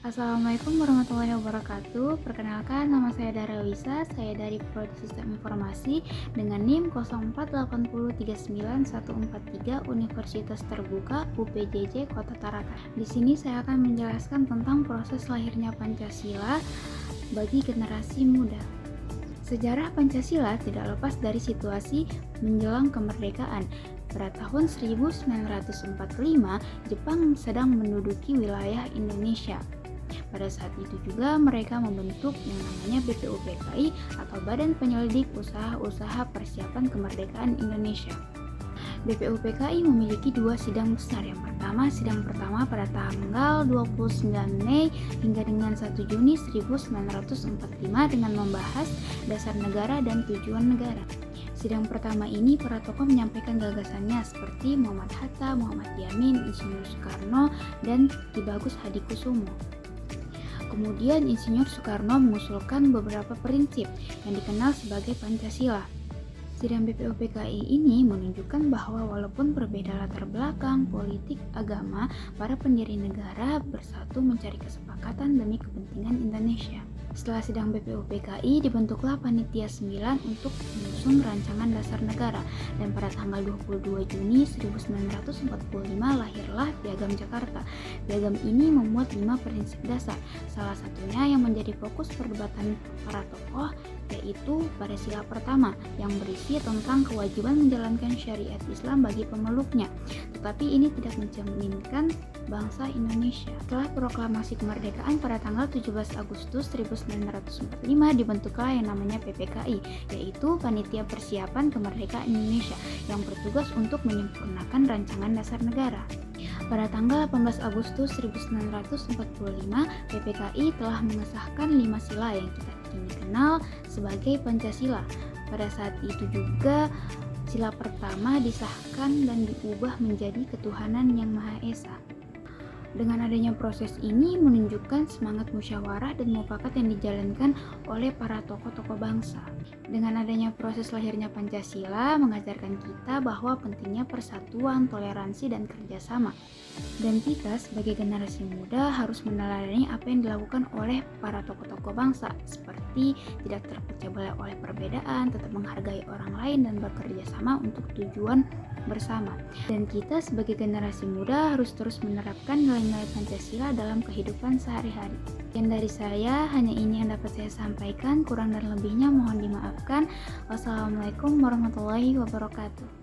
Assalamualaikum warahmatullahi wabarakatuh. Perkenalkan, nama saya Dara Wisa. Saya dari Prodi Sistem Informasi dengan NIM 048839143 Universitas Terbuka UPJJ Kota Tarakan. Di sini saya akan menjelaskan tentang proses lahirnya Pancasila bagi generasi muda. Sejarah Pancasila tidak lepas dari situasi menjelang kemerdekaan. Pada tahun 1945, Jepang sedang menduduki wilayah Indonesia. Pada saat itu juga mereka membentuk yang namanya BPUPKI atau Badan Penyelidik Usaha-Usaha Persiapan Kemerdekaan Indonesia. BPUPKI memiliki dua sidang besar. Yang pertama, sidang pertama pada tanggal 29 Mei hingga dengan 1 Juni 1945 dengan membahas dasar negara dan tujuan negara. Sidang pertama ini para tokoh menyampaikan gagasannya seperti Muhammad Hatta, Muhammad Yamin, Insinyur Soekarno, dan Ki Bagus Hadikusumo. Kemudian Insinyur Soekarno mengusulkan beberapa prinsip yang dikenal sebagai Pancasila. Sidang BPUPKI ini menunjukkan bahwa walaupun berbeda latar belakang, politik, agama, para pendiri negara bersatu mencari kesepakatan demi kepentingan Indonesia. Setelah sidang BPUPKI dibentuklah Panitia 9 untuk menyusun rancangan dasar negara, dan pada tanggal 22 Juni 1945 lahirlah Piagam Jakarta. Piagam ini memuat 5 prinsip dasar, salah satunya yang menjadi fokus perdebatan para tokoh yaitu pada sila pertama yang berisi tentang kewajiban menjalankan syariat Islam bagi pemeluknya, tetapi ini tidak mencerminkan bangsa Indonesia. Setelah proklamasi kemerdekaan pada tanggal 17 Agustus 1945 dibentuklah yang namanya PPKI, yaitu Panitia Persiapan Kemerdekaan Indonesia yang bertugas untuk menyempurnakan rancangan dasar negara. Pada tanggal 18 Agustus 1945, PPKI telah mengesahkan 5 sila yang kita kini kenal sebagai Pancasila. Pada saat itu juga sila pertama disahkan dan diubah menjadi ketuhanan yang Maha Esa. Dengan adanya proses ini menunjukkan semangat musyawarah dan mufakat yang dijalankan oleh para tokoh-tokoh bangsa. Dengan adanya proses lahirnya Pancasila mengajarkan kita bahwa pentingnya persatuan, toleransi, dan kerjasama. Dan kita sebagai generasi muda harus meneladani apa yang dilakukan oleh para tokoh-tokoh bangsa, seperti tidak terpecah belah oleh perbedaan, tetap menghargai orang lain, dan bekerja sama untuk tujuan bersama. Dan kita sebagai generasi muda harus terus menerapkan nilai-nilai Pancasila dalam kehidupan sehari-hari. Dan dari saya, hanya ini yang dapat saya sampaikan, kurang dan lebihnya mohon dimaafkan. Wassalamualaikum warahmatullahi wabarakatuh.